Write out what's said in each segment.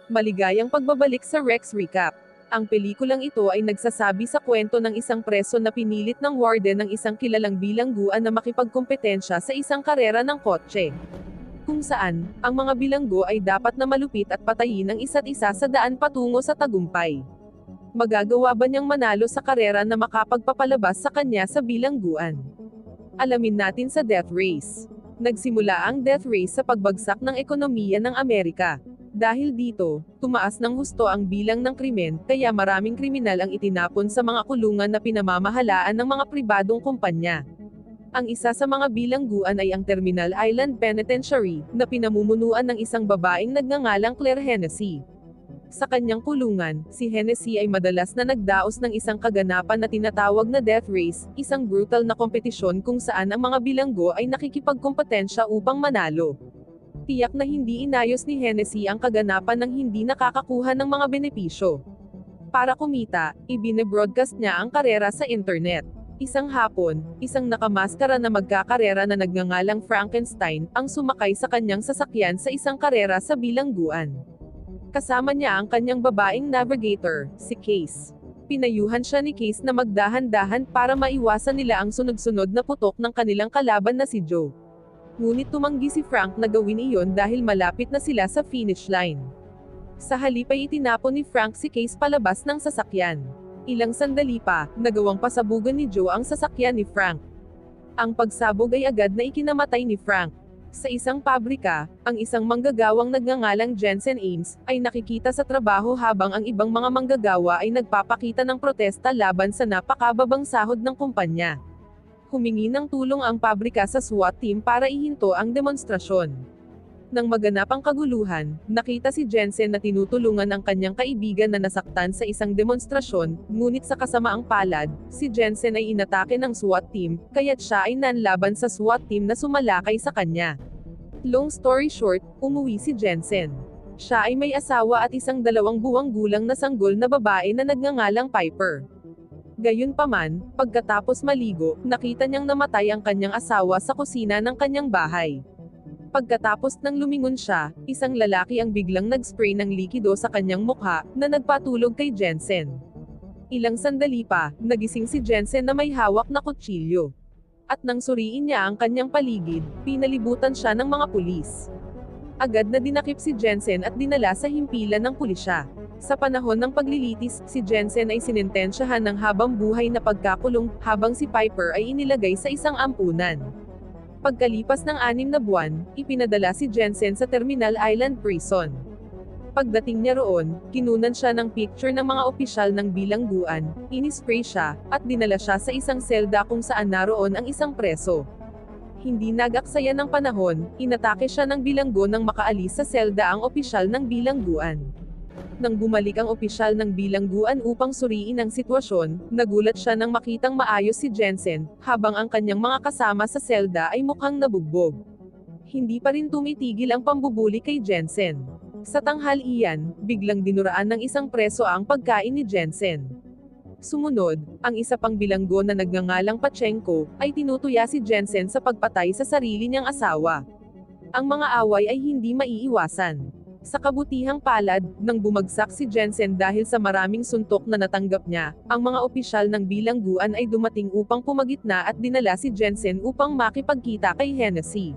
Maligayang pagbabalik sa Rex Recap. Ang pelikulang ito ay nagsasabi sa kwento ng isang preso na pinilit ng warden ng isang kilalang bilangguan na makipagkompetensya sa isang karera ng kotse. Kung saan, ang mga bilanggo ay dapat na malupit at patayin ang isa't isa sa daan patungo sa tagumpay. Magagawa ba niyang manalo sa karera na makapagpapalabas sa kanya sa bilangguan? Alamin natin sa Death Race. Nagsimula ang Death Race sa pagbagsak ng ekonomiya ng Amerika. Dahil dito, tumaas ng husto ang bilang ng krimen, kaya maraming kriminal ang itinapon sa mga kulungan na pinamamahalaan ng mga pribadong kumpanya. Ang isa sa mga bilangguan ay ang Terminal Island Penitentiary, na pinamumunuan ng isang babaeng nagngangalang Claire Hennessy. Sa kanyang kulungan, si Hennessy ay madalas na nagdaos ng isang kaganapan na tinatawag na Death Race, isang brutal na kompetisyon kung saan ang mga bilanggo ay nakikipagkompetensya upang manalo. Tiyak na hindi inayos ni Hennessy ang kaganapan ng hindi nakakakuha ng mga benepisyo. Para kumita, ibine-broadcast niya ang karera sa internet. Isang hapon, isang nakamaskara na magkakarera na nagngangalang Frankenstein, ang sumakay sa kanyang sasakyan sa isang karera sa bilangguan. Kasama niya ang kanyang babaeng navigator, si Case. Pinayuhan siya ni Case na magdahan-dahan para maiwasan nila ang sunod-sunod na putok ng kanilang kalaban na si Joe. Ngunit tumanggi si Frank na gawin iyon dahil malapit na sila sa finish line. Sa halip ay itinapon ni Frank si Case palabas ng sasakyan. Ilang sandali pa, nagawang pasabugan ni Joe ang sasakyan ni Frank. Ang pagsabog ay agad na ikinamatay ni Frank. Sa isang pabrika, ang isang manggagawang nagngangalang Jensen Ames, ay nakikita sa trabaho habang ang ibang mga manggagawa ay nagpapakita ng protesta laban sa napakababang sahod ng kumpanya. Humingi ng tulong ang pabrika sa SWAT team para ihinto ang demonstrasyon. Nang maganap ang kaguluhan, nakita si Jensen na tinutulungan ang kanyang kaibigan na nasaktan sa isang demonstrasyon, ngunit sa kasamaang palad, si Jensen ay inatake ng SWAT team, kaya't siya ay nanlaban sa SWAT team na sumalakay sa kanya. Long story short, umuwi si Jensen. Siya ay may asawa at isang 2 buwang gulang na sanggol na babae na nagngangalang Piper. Gayunpaman, pagkatapos maligo, nakita niyang namatay ang kanyang asawa sa kusina ng kanyang bahay. Pagkatapos nang lumingon siya, isang lalaki ang biglang nag-spray ng likido sa kanyang mukha, na nagpatulog kay Jensen. Ilang sandali pa, nagising si Jensen na may hawak na kutsilyo. At nang suriin niya ang kanyang paligid, pinalibutan siya ng mga pulis. Agad na dinakip si Jensen at dinala sa himpilan ng pulisya. Sa panahon ng paglilitis, si Jensen ay sinintensyahan ng habang buhay na pagkakulong, habang si Piper ay inilagay sa isang ampunan. Pagkalipas ng 6 na buwan, ipinadala si Jensen sa Terminal Island Prison. Pagdating niya roon, kinunan siya ng picture ng mga opisyal ng bilangguan, inispray siya, at dinala siya sa isang selda kung saan naroon ang isang preso. Hindi nagaksaya ng panahon, inatake siya ng bilanggo nang makaalis sa selda ang opisyal ng bilangguan. Nang bumalik ang opisyal ng bilangguan upang suriin ang sitwasyon, nagulat siya nang makitang maayos si Jensen, habang ang kanyang mga kasama sa selda ay mukhang nabugbog. Hindi pa rin tumitigil ang pambubuli kay Jensen. Sa tanghalian, biglang dinuraan ng isang preso ang pagkain ni Jensen. Sumunod, ang isa pang bilanggo na nagngangalang Pachenko, ay tinutuya si Jensen sa pagpatay sa sarili niyang asawa. Ang mga away ay hindi maiiwasan. Sa kabutihang palad, nang bumagsak si Jensen dahil sa maraming suntok na natanggap niya, ang mga opisyal ng bilangguan ay dumating upang pumagitna at dinala si Jensen upang makipagkita kay Hennessy.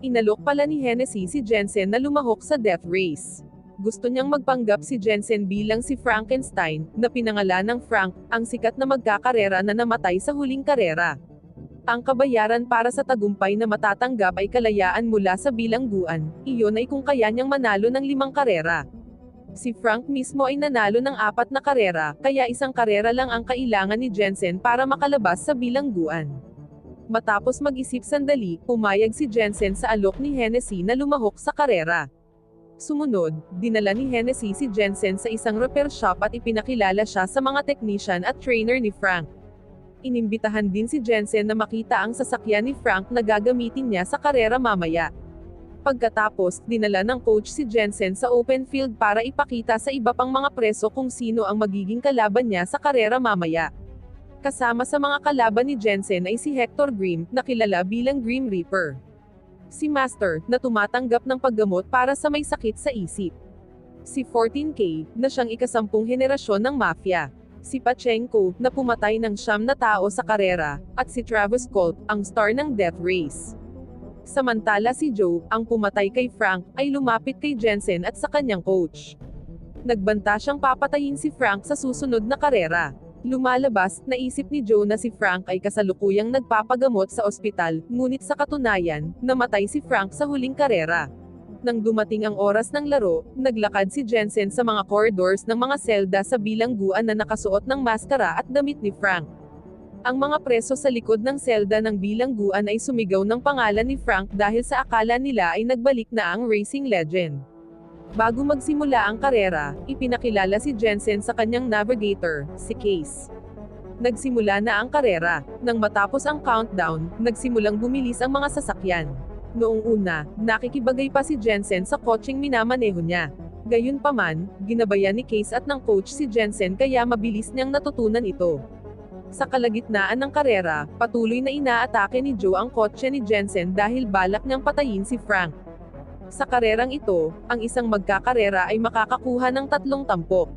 Inalok pala ni Hennessy si Jensen na lumahok sa Death Race. Gusto niyang magpanggap si Jensen bilang si Frankenstein, na pinangalan ng Frank, ang sikat na magkakarera na namatay sa huling karera. Ang kabayaran para sa tagumpay na matatanggap ay kalayaan mula sa bilangguan, iyon ay kung kaya niyang manalo ng 5 karera. Si Frank mismo ay nanalo ng 4 na karera, kaya isang karera lang ang kailangan ni Jensen para makalabas sa bilangguan. Matapos mag-isip sandali, pumayag si Jensen sa alok ni Hennessy na lumahok sa karera. Sumunod, dinala ni Hennessy si Jensen sa isang repair shop at ipinakilala siya sa mga technician at trainer ni Frank. Inimbitahan din si Jensen na makita ang sasakyan ni Frank na gagamitin niya sa karera mamaya. Pagkatapos, dinala ng coach si Jensen sa open field para ipakita sa iba pang mga preso kung sino ang magiging kalaban niya sa karera mamaya. Kasama sa mga kalaban ni Jensen ay si Hector Grimm, na kilala bilang Grim Reaper. Si Master, na tumatanggap ng paggamot para sa may sakit sa isip. Si 14K, na siyang ikasampung henerasyon ng mafia. Si Pachenko, na pumatay ng 9 na tao sa karera, at si Travis Colt, ang star ng Death Race. Samantala si Joe, ang pumatay kay Frank, ay lumapit kay Jensen at sa kanyang coach. Nagbanta siyang papatayin si Frank sa susunod na karera. Lumalabas, naisip ni Joe na si Frank ay kasalukuyang nagpapagamot sa ospital, ngunit sa katunayan, namatay si Frank sa huling karera. Nang dumating ang oras ng laro, naglakad si Jensen sa mga corridors ng mga selda sa bilangguan na nakasuot ng maskara at damit ni Frank. Ang mga preso sa likod ng selda ng bilangguan ay sumigaw ng pangalan ni Frank dahil sa akala nila ay nagbalik na ang racing legend. Bago magsimula ang karera, ipinakilala si Jensen sa kanyang navigator, si Case. Nagsimula na ang karera. Nang matapos ang countdown, nagsimulang bumilis ang mga sasakyan. Noong una, nakikibagay pa si Jensen sa kotseng minamaneho niya. Gayunpaman, ginabayan ni Case at ng coach si Jensen kaya mabilis niyang natutunan ito. Sa kalagitnaan ng karera, patuloy na inaatake ni Joe ang kotse ni Jensen dahil balak niyang patayin si Frank. Sa karerang ito, ang isang magkakarera ay makakakuha ng 3 tampok.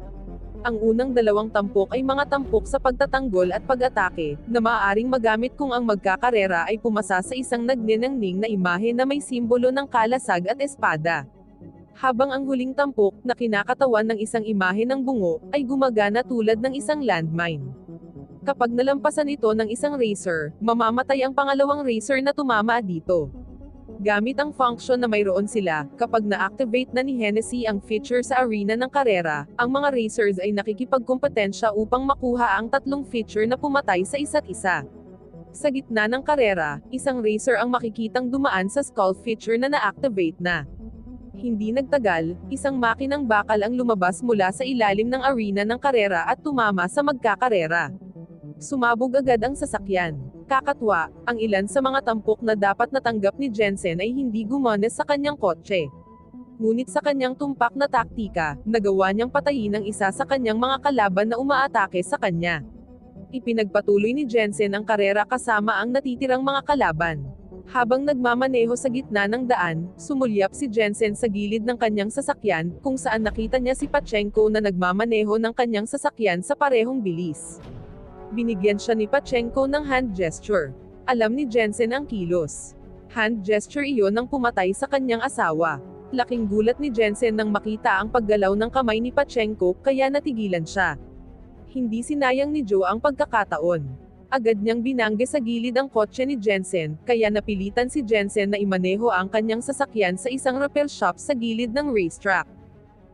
Ang unang 2 tampok ay mga tampok sa pagtatanggol at pag-atake, na maaaring magamit kung ang magkakarera ay pumasa sa isang nagniningning na imahe na may simbolo ng kalasag at espada. Habang ang huling tampok, na kinakatawan ng isang imahe ng bungo, ay gumagana tulad ng isang landmine. Kapag nalampasan ito ng isang racer, mamamatay ang pangalawang racer na tumama dito. Gamit ang function na mayroon sila, kapag na-activate na ni Hennessy ang feature sa arena ng karera, ang mga racers ay nakikipagkompetensya upang makuha ang 3 feature na pumatay sa isa't isa. Sa gitna ng karera, isang racer ang makikitang dumaan sa skull feature na na-activate na. Hindi nagtagal, isang makinang bakal ang lumabas mula sa ilalim ng arena ng karera at tumama sa magkakarera. Sumabog agad ang sasakyan. Kakatwa, ang ilan sa mga tampok na dapat natanggap ni Jensen ay hindi gumana sa kanyang kotse. Ngunit sa kanyang tumpak na taktika, nagawa niyang patayin ang isa sa kanyang mga kalaban na umaatake sa kanya. Ipinagpatuloy ni Jensen ang karera kasama ang natitirang mga kalaban. Habang nagmamaneho sa gitna ng daan, sumulyap si Jensen sa gilid ng kanyang sasakyan, kung saan nakita niya si Pachenko na nagmamaneho ng kanyang sasakyan sa parehong bilis. Binigyan siya ni Pachenko ng hand gesture. Alam ni Jensen ang kilos. Hand gesture iyon ng pumatay sa kanyang asawa. Laking gulat ni Jensen nang makita ang paggalaw ng kamay ni Pachenko, kaya natigilan siya. Hindi sinayang ni Joe ang pagkakataon. Agad niyang binangge sa gilid ang kotse ni Jensen, kaya napilitan si Jensen na imaneho ang kanyang sasakyan sa isang repair shop sa gilid ng racetrack.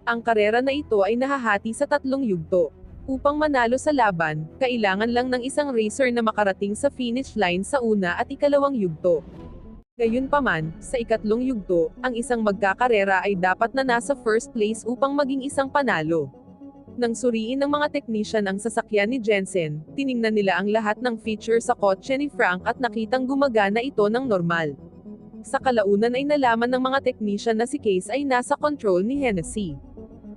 Ang karera na ito ay nahahati sa 3 yugto. Upang manalo sa laban, kailangan lang ng isang racer na makarating sa finish line sa una at ikalawang yugto. Gayunpaman, sa ikatlong yugto, ang isang magkakarera ay dapat na nasa first place upang maging isang panalo. Nang suriin ng mga technician ang sasakyan ni Jensen, tiningnan nila ang lahat ng feature sa kotse ni Frank at nakitang gumagana ito ng normal. Sa kalaunan ay nalaman ng mga technician na si Case ay nasa control ni Hennessy.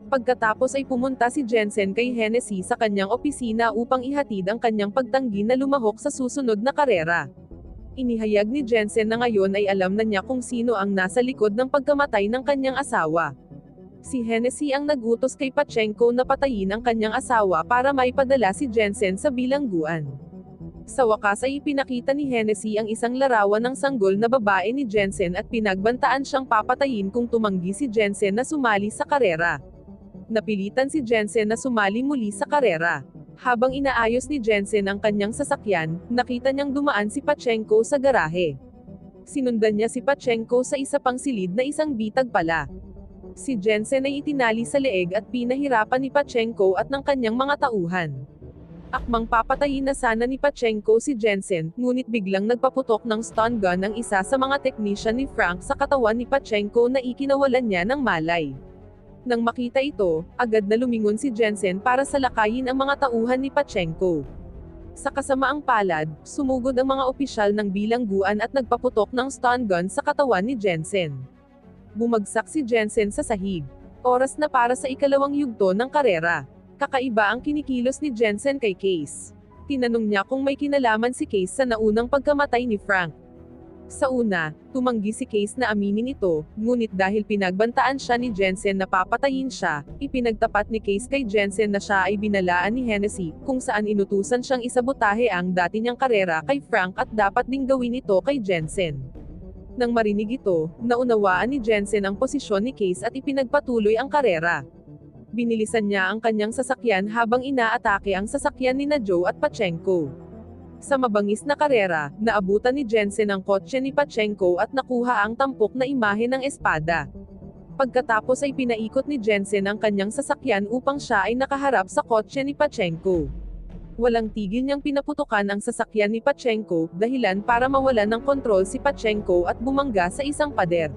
Pagkatapos ay pumunta si Jensen kay Hennessy sa kanyang opisina upang ihatid ang kanyang pagtanggi na lumahok sa susunod na karera. Inihayag ni Jensen na ngayon ay alam na niya kung sino ang nasa likod ng pagkamatay ng kanyang asawa. Si Hennessy ang nagutos kay Pachenko na patayin ang kanyang asawa para maipadala si Jensen sa bilangguan. Sa wakas ay ipinakita ni Hennessy ang isang larawan ng sanggol na babae ni Jensen at pinagbantaan siyang papatayin kung tumanggi si Jensen na sumali sa karera. Napilitan si Jensen na sumali muli sa karera. Habang inaayos ni Jensen ang kanyang sasakyan, nakita niyang dumaan si Pachenko sa garahe. Sinundan niya si Pachenko sa isa pang silid na isang bitag pala. Si Jensen ay itinali sa leeg at pinahirapan ni Pachenko at ng kanyang mga tauhan. Akmang papatayin na sana ni Pachenko si Jensen, ngunit biglang nagpaputok ng stun gun ang isa sa mga technician ni Frank sa katawan ni Pachenko na ikinawalan niya ng malay. Nang makita ito, agad na lumingon si Jensen para salakayin ang mga tauhan ni Pachenko. Sa kasamaang palad, sumugod ang mga opisyal ng bilangguan at nagpaputok ng stun gun sa katawan ni Jensen. Bumagsak si Jensen sa sahig. Oras na para sa ikalawang yugto ng karera. Kakaiba ang kinikilos ni Jensen kay Case. Tinanong niya kung may kinalaman si Case sa naunang pagkamatay ni Frank. Sa una, tumanggi si Case na aminin ito, ngunit dahil pinagbantaan siya ni Jensen na papatayin siya, ipinagtapat ni Case kay Jensen na siya ay binalaan ni Hennessy, kung saan inutusan siyang isabotahe ang dati niyang karera kay Frank at dapat ding gawin ito kay Jensen. Nang marinig ito, naunawaan ni Jensen ang posisyon ni Case at ipinagpatuloy ang karera. Binilisan niya ang kanyang sasakyan habang inaatake ang sasakyan ni Joe at Pachenko. Sa mabangis na karera, naabutan ni Jensen ang kotse ni Pachenko at nakuha ang tampok na imahe ng espada. Pagkatapos ay pinaikot ni Jensen ang kanyang sasakyan upang siya ay nakaharap sa kotse ni Pachenko. Walang tigil niyang pinaputukan ang sasakyan ni Pachenko, dahilan para mawalan ng kontrol si Pachenko at bumangga sa isang pader.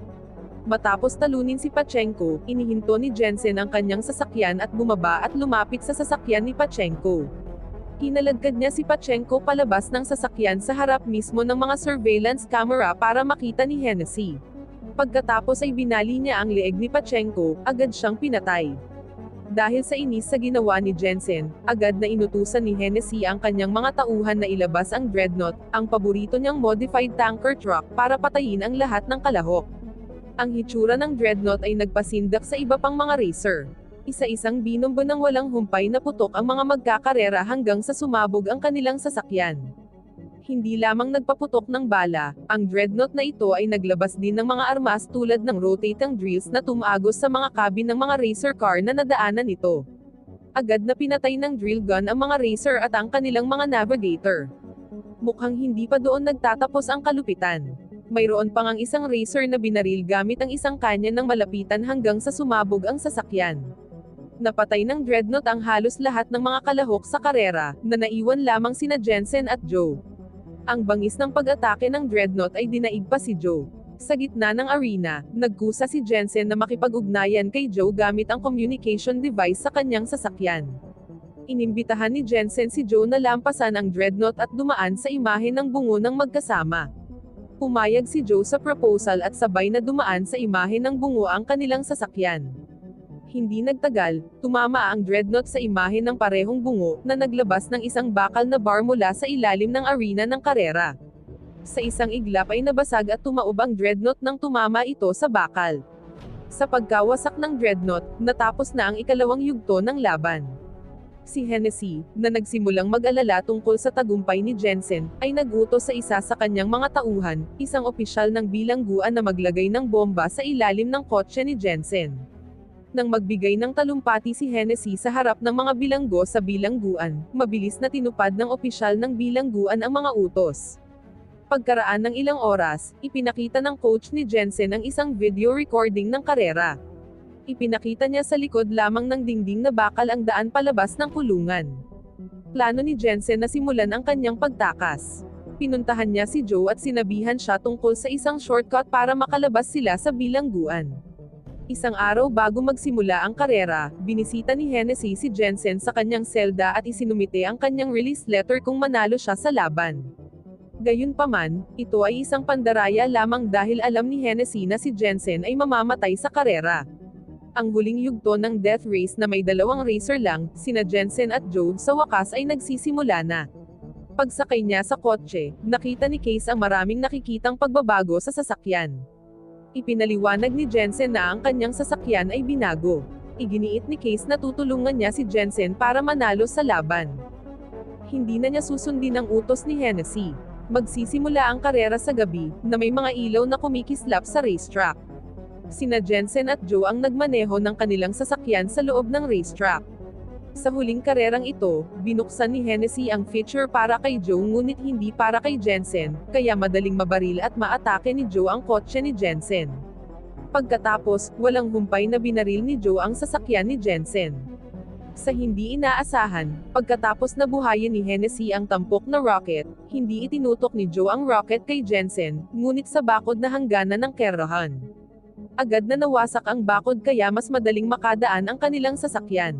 Matapos talunin si Pachenko, inihinto ni Jensen ang kanyang sasakyan at bumaba at lumapit sa sasakyan ni Pachenko. Kinaladkad niya si Pachenko palabas ng sasakyan sa harap mismo ng mga surveillance camera para makita ni Hennessy. Pagkatapos ay binali niya ang leeg ni Pachenko, agad siyang pinatay. Dahil sa inis sa ginawa ni Jensen, agad na inutusan ni Hennessy ang kanyang mga tauhan na ilabas ang Dreadnought, ang paborito niyang modified tanker truck, para patayin ang lahat ng kalahok. Ang hitsura ng Dreadnought ay nagpasindak sa iba pang mga racer. Isa-isang binombo ng walang humpay na putok ang mga magkakarera hanggang sa sumabog ang kanilang sasakyan. Hindi lamang nagpaputok ng bala, ang Dreadnought na ito ay naglabas din ng mga armas tulad ng rotating drills na tumagos sa mga cabin ng mga racer car na nadaanan nito. Agad na pinatay ng drill gun ang mga racer at ang kanilang mga navigator. Mukhang hindi pa doon nagtatapos ang kalupitan. Mayroon pang ang isang racer na binaril gamit ang isang kanya ng malapitan hanggang sa sumabog ang sasakyan. Napatay ng Dreadnought ang halos lahat ng mga kalahok sa karera, na naiwan lamang sina Jensen at Joe. Ang bangis ng pag-atake ng Dreadnought ay dinaig pa si Joe. Sa gitna ng arena, nagkusa si Jensen na makipag-ugnayan kay Joe gamit ang communication device sa kanyang sasakyan. Inimbitahan ni Jensen si Joe na lampasan ang Dreadnought at dumaan sa imahe ng bungo ng magkasama. Pumayag si Joe sa proposal at sabay na dumaan sa imahe ng bungo ang kanilang sasakyan. Hindi nagtagal, tumama ang Dreadnought sa imahe ng parehong bungo, na naglabas ng isang bakal na bar mula sa ilalim ng arena ng karera. Sa isang iglap ay nabasag at tumaob ang Dreadnought nang tumama ito sa bakal. Sa pagkawasak ng Dreadnought, natapos na ang ikalawang yugto ng laban. Si Hennessy, na nagsimulang mag-alala tungkol sa tagumpay ni Jensen, ay nagutos sa isa sa kanyang mga tauhan, isang opisyal ng bilangguan na maglagay ng bomba sa ilalim ng kotse ni Jensen. Nang magbigay ng talumpati si Hennessy sa harap ng mga bilanggo sa bilangguan, mabilis na tinupad ng opisyal ng bilangguan ang mga utos. Pagkaraan ng ilang oras, ipinakita ng coach ni Jensen ang isang video recording ng karera. Ipinakita niya sa likod lamang ng dingding na bakal ang daan palabas ng kulungan. Plano ni Jensen na simulan ang kanyang pagtakas. Pinuntahan niya si Joe at sinabihan siya tungkol sa isang shortcut para makalabas sila sa bilangguan. Isang araw bago magsimula ang karera, binisita ni Hennessy si Jensen sa kanyang selda at isinumite ang kanyang release letter kung manalo siya sa laban. Gayunpaman, ito ay isang pandaraya lamang dahil alam ni Hennessy na si Jensen ay mamamatay sa karera. Ang huling yugto ng death race na may dalawang racer lang, sina Jensen at Joe, sa wakas ay nagsisimula na. Pagsakay niya sa kotse, nakita ni Case ang maraming nakikitang pagbabago sa sasakyan. Ipinaliwanag ni Jensen na ang kanyang sasakyan ay binago. Iginiit ni Case na tutulungan niya si Jensen para manalo sa laban. Hindi na niya susundin ang utos ni Hennessy. Magsisimula ang karera sa gabi, na may mga ilaw na kumikislap sa racetrack. Sina Jensen at Joe ang nagmaneho ng kanilang sasakyan sa loob ng racetrack. Sa huling karerang ito, binuksan ni Hennessy ang feature para kay Joe ngunit hindi para kay Jensen, kaya madaling mabaril at maatake ni Joe ang kotse ni Jensen. Pagkatapos, walang humpay na binaril ni Joe ang sasakyan ni Jensen. Sa hindi inaasahan, pagkatapos na buhayin ni Hennessy ang tampok na rocket, hindi itinutok ni Joe ang rocket kay Jensen, ngunit sa bakod na hangganan ng kerahan. Agad na nawasak ang bakod kaya mas madaling makadaan ang kanilang sasakyan.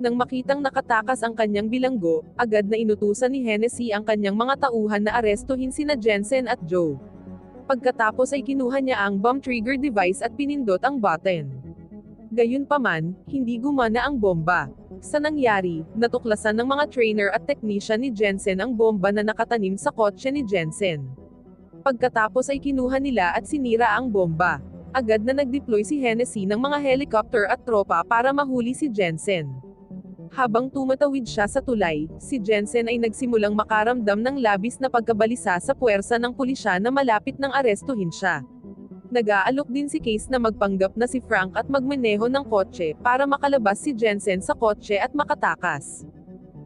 Nang makitang nakatakas ang kanyang bilanggo, agad na inutusan ni Hennessy ang kanyang mga tauhan na arestuhin sina Jensen at Joe. Pagkatapos ay kinuha niya ang bomb trigger device at pinindot ang button. Gayunpaman, hindi gumana ang bomba. Sa nangyari, natuklasan ng mga trainer at technician ni Jensen ang bomba na nakatanim sa kotse ni Jensen. Pagkatapos ay kinuha nila at sinira ang bomba. Agad na nag-deploy si Hennessy ng mga helicopter at tropa para mahuli si Jensen. Habang tumatawid siya sa tulay, si Jensen ay nagsimulang makaramdam ng labis na pagkabalisa sa puwersa ng pulisya na malapit nang arestuhin siya. Nag-aalok din si Case na magpanggap na si Frank at magmaneho ng kotse para makalabas si Jensen sa kotse at makatakas.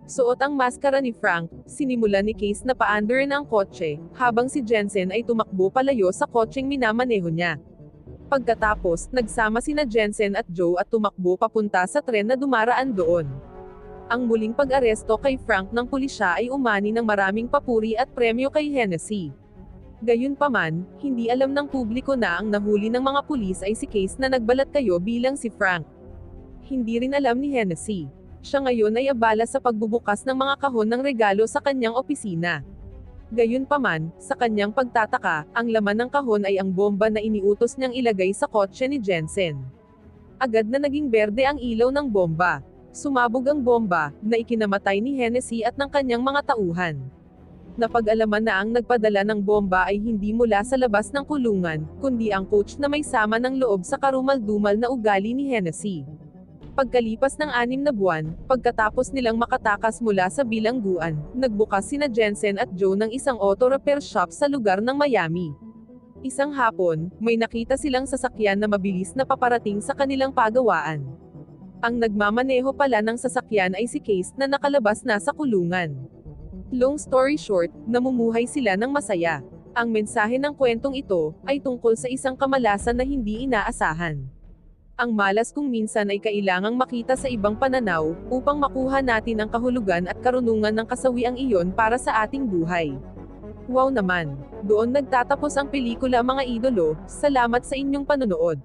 Suot ang maskara ni Frank, sinimulan ni Case na paandarin ang kotse, habang si Jensen ay tumakbo palayo sa kotseng minamaneho niya. Pagkatapos, nagsama sina Jensen at Joe at tumakbo papunta sa tren na dumaraan doon. Ang muling pag-aresto kay Frank ng pulisya ay umani ng maraming papuri at premyo kay Hennessy. Gayunpaman, hindi alam ng publiko na ang nahuli ng mga pulis ay si Case na nagbalat kayo bilang si Frank. Hindi rin alam ni Hennessy. Siya ngayon ay abala sa pagbubukas ng mga kahon ng regalo sa kanyang opisina. Gayunpaman, sa kanyang pagtataka, ang laman ng kahon ay ang bomba na iniutos niyang ilagay sa kotse ni Jensen. Agad na naging berde ang ilaw ng bomba. Sumabog ang bomba, na ikinamatay ni Hennessy at ng kanyang mga tauhan. Napag-alaman na ang nagpadala ng bomba ay hindi mula sa labas ng kulungan, kundi ang coach na may sama ng loob sa karumal-dumal na ugali ni Hennessy. Pagkalipas ng 6 na buwan, pagkatapos nilang makatakas mula sa bilangguan, nagbukas sina Jensen at Joe ng isang auto repair shop sa lugar ng Miami. Isang hapon, may nakita silang sasakyan na mabilis na paparating sa kanilang pagawaan. Ang nagmamaneho pala ng sasakyan ay si Case na nakalabas na sa kulungan. Long story short, namumuhay sila ng masaya. Ang mensahe ng kwentong ito ay tungkol sa isang kamalasan na hindi inaasahan. Ang malas kung minsan ay kailangang makita sa ibang pananaw, upang makuha natin ang kahulugan at karunungan ng kasawiang iyon para sa ating buhay. Wow naman! Doon nagtatapos ang pelikula mga idolo, salamat sa inyong panonood.